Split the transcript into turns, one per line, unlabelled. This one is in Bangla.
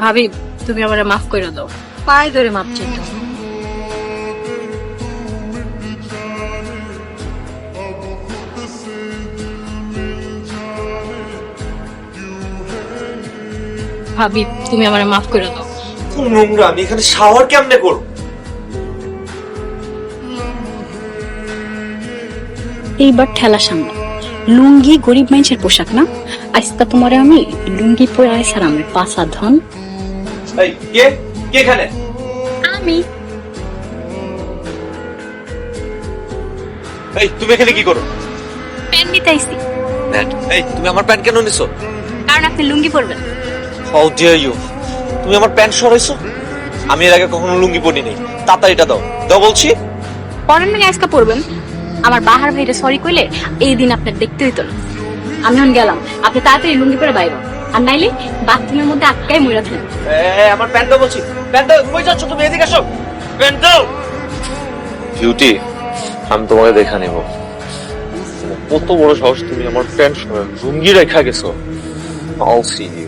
ভাবি তুমি আমারে মাফ করে দাও, পায়ে ধরে মাপ চাইতো। ভাবি তুমি আমারে মাফ করে দাও।
খুব নোংরা, আমি এখানে শাওয়ার কেমনে করব?
এইবার ঠেলা সামনে, লুঙ্গি গরিব মানুষের পোশাক না, আজকে তোমারে আমি লুঙ্গি পরে আইসার আমার পাশা ধন।
এই কে কে এখানে?
আমি
এই তুমি এখানে কি করো?
প্যান নিতে আইছি,
এই তুমি আমার প্যান্ট কেন নিছো?
কারণ আপনি লুঙ্গি পরবেন।
How dare you! তুমি আমার প্যান্ট সরাইছো? আমি এর আগে কখনো লুঙ্গি পরিনি। তাড়াতাড়িটা দাও, দাও বলছি।
পরেন মানে আজকে পরবেন। আমার বাহার ভাইরে সরি কইলে এই দিন আপনার দেখতে হইতো না। আমি এখন গেলাম, আপনি তাড়াতাড়ি লুঙ্গি পরে বাইরে, আর নাইলে বাথরুমের মধ্যে আটকাই মরে থাকেন।
আমার প্যান্ট দাও বলছি। প্যান্ট দাও, কই যাচ্ছ তুমি? এদিকে আসো, প্যান্ট দাও। বিউটি, আমি তোমাকে দেখা নেব। কত বড় সাহস, তুমি আমার প্যান্ট লুঙ্গি রেখা গেছো। I'll see you.